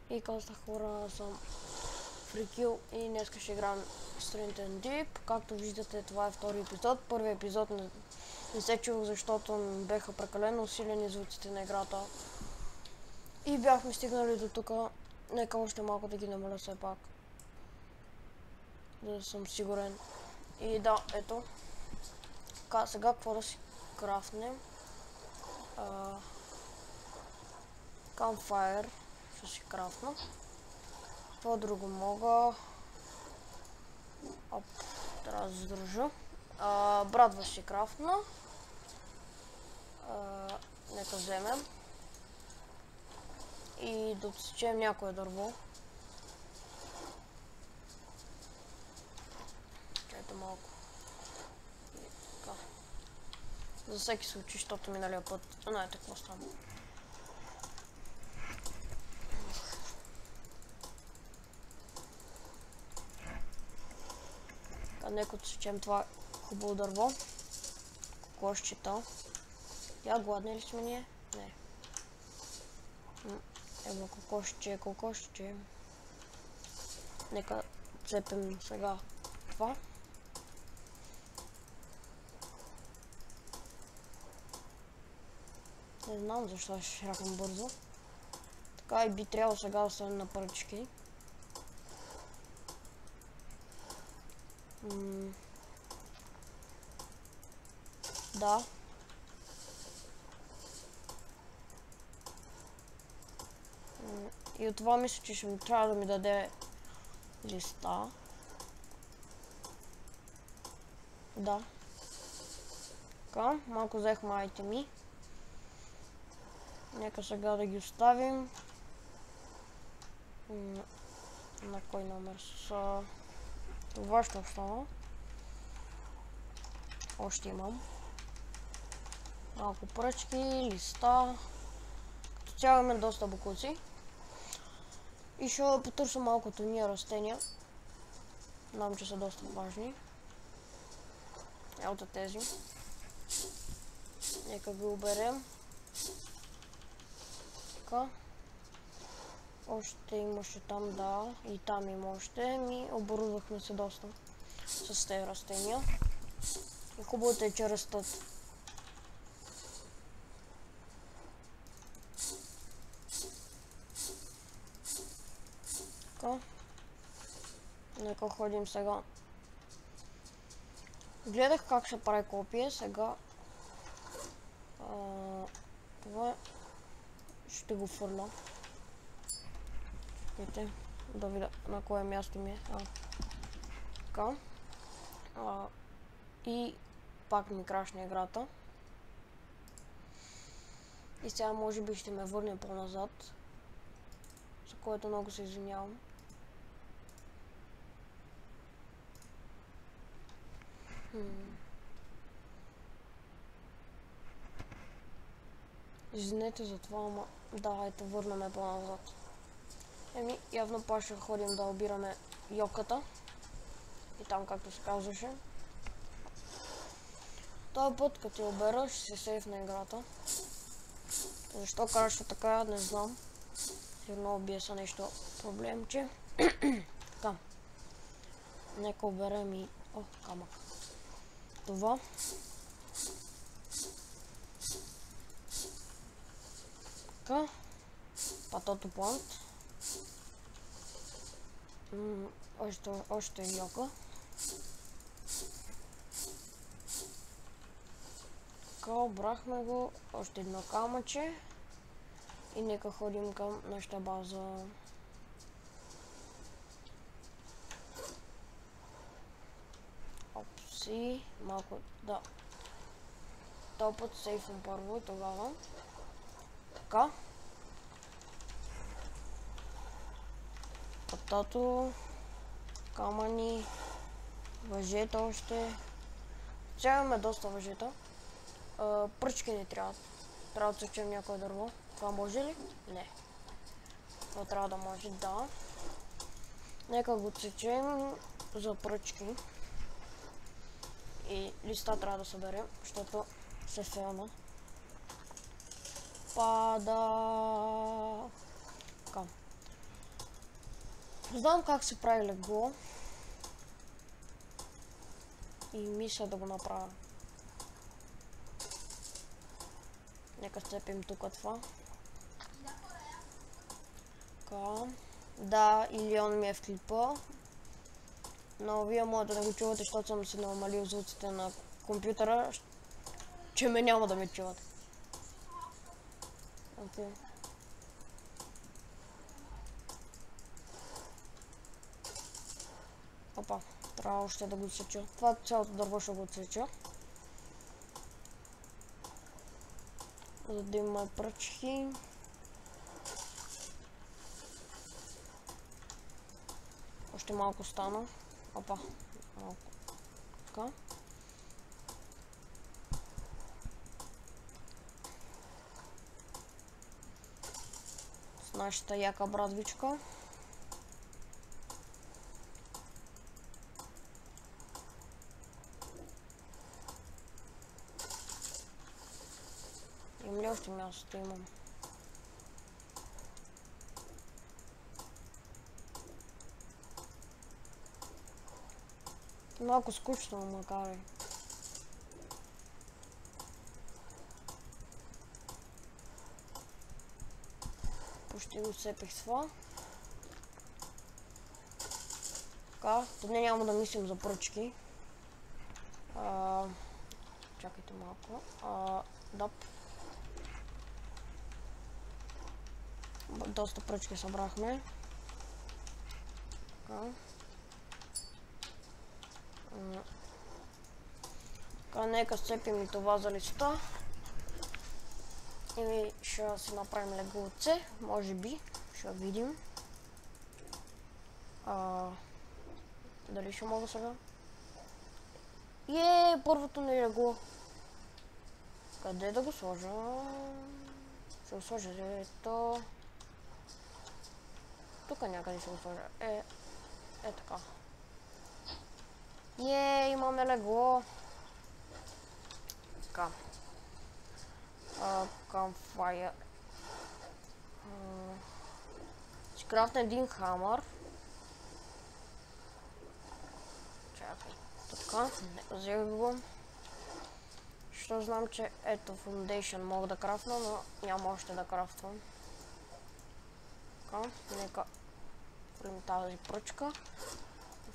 И казах, хора, съм Фрикил и днес ще играем Stranded Deep. Както виждате, това е втори епизод. Първият епизод не се чух, защото беха прекалено усилени звуците на играта. И бяхме стигнали до тук. Нека още малко да ги намаля все пак. Да съм сигурен. И да, ето. Така, сега какво да си крафнем? Campfire ще си крафна. Това друго мога. Оп, трябва да задружа. Брадва си крафна. Нека вземем. И да отсечем някое дърво. Чайте малко. Така. За всеки случай, защото миналия път знаете какво стана. Нека отсечем това хубаво дърво. Кокошчета. Я гладни ли сме ние? Не. Ево кокошче. Нека цепим сега това. Не знам защо ще шракам бързо. Така и би трябвало сега да станем на пръчки. Да. И от това мисля, че ще ми трябва да ми даде листа. Да. Така, малко взехме айтеми. Нека сега да ги оставим. На кой номер са? Това ще остана. Още имам. Малко пръчки, листа. Като цяло имаме доста бокуци. И ще потърся малко тия растения. Знам, че са доста важни. Ето тези. Нека ги оберем. Така. Още имаше там, да. И там има още. Оборудвахме се доста с тези растения. И хубавото е, че растат. Така. Нека ходим сега. Гледах как се прави копие. Сега това ще го фърля. Чакайте да видя на кое място ми е. Така. И пак ми крашна играта. И сега може би ще ме върне по-назад. За което много се извинявам. Извинете за това, ама да, ето върна ме по-назад. Явно пак ще ходим да обираме йоката. И там, както се казваше. Този път, като я обера, ще се сейфна играта. Защо караше така, не знам. Сигурно убие са нещо проблемче. Така. Нека оберем и... О, камък. Това. Така. Патото плант. Още йока. Така, обрахме го. Още едно камъче. И нека ходим към нашата база. Опси. Малко, да. Този път сейфвам първо и тогава. Така. Патато. Камъни. Въжета още. Сега имаме доста въжета. Пръчки не трябват. Трябва да отсечем някое дърво. Това може ли? Не. Това трябва да може, да. Нека го отсечем за пръчки. И листа трябва да съберем, защото се фелна. Пада. Така. Знам как се прави легло. И мисля да го направя. Нека сцепим тук това. Така. Да, Илион ми е в клипа. Но вие може да не го чувате, защото съм си намалил звуците на компютъра, че ме няма да ме чувате. Окей. Опа, трябва още да го отсеча. Това цялото дърво ще го отсеча. За да има пръчки. Още малко стана. Опа, малко. Така. С нашата яка брадвичка. Имам ли още място? Имам. Малко скучно, макар и. Почти го сепих с това. Така, тук няма да мислим за пръчки. Чакайте малко. Дап. Доста пръчки събрахме. Така. Така, нека сцепим и това за листа. И ще си направим леглоце, може би. Ще видим. Дали ще мога сега? Първото ни легло. Къде да го сложа? Ще го сложа ето. Тук някъде ще го сложа. Така. Имаме легло. Така. Campfire. Ще крафтна един хамър. Чакай. Така. Взех го. Що знам, че ето Foundation мога да крафтна, но няма още да крафтвам. Така. Нека фалим тази пръчка.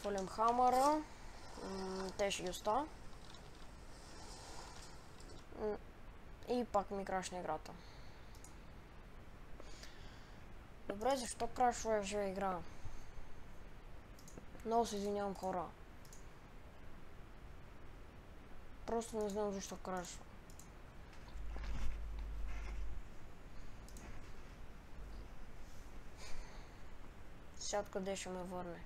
Фалим хамъра. Те ще ги оставя. И пак ми крашна играта. Добре, защо крашваше игра? Много се извинявам, хора. Просто не знам защо крашва. Сега къде ще ме върне?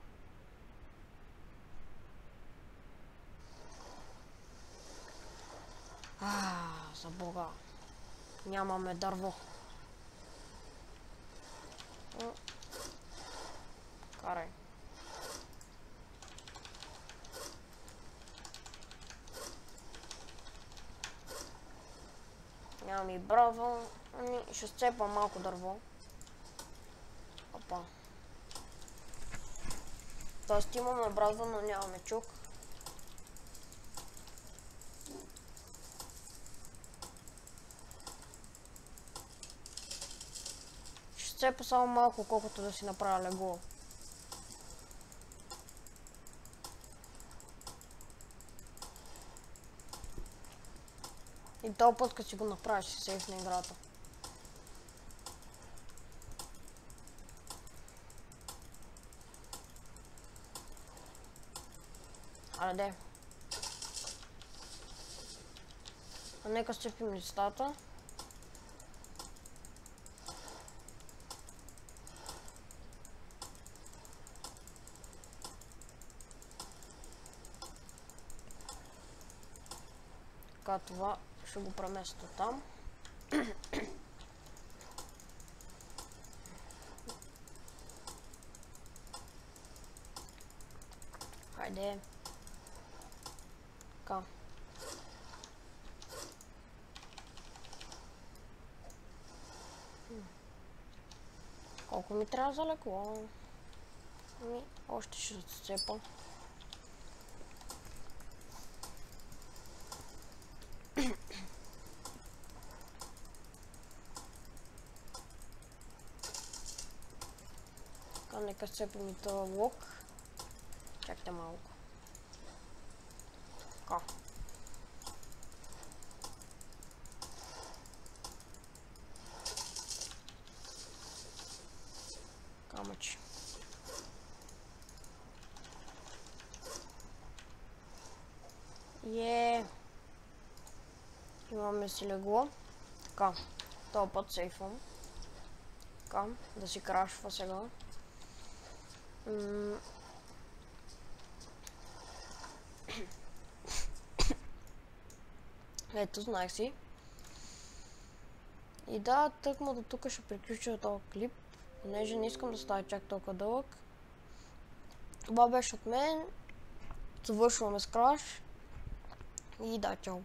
За Бога. Нямаме дърво. Карай. Нямам и брадва. Ще сцепам малко дърво. Опа. Тоест имаме брадва, но нямаме чук. Ще сцепа само малко, колкото да си направя легло. И този път, като си го направиш, си сейф на играта. Аре, нека сцепим листата. Така, това ще го преместя там. Хайде. Така. Колко ми трябва за легло? Още ще зацепам. Така, нека сцепим и този лук. Чакайте малко. Така. Камъче. Имаме си легло. Така. Този път сейфвам. Така. Да си крашва сега. Ето, знаех си. И да, тъкмо до тук ще приключа този клип, понеже не искам да става чак толкова дълъг. Това беше от мен. Завършваме с Crash. И да, чао.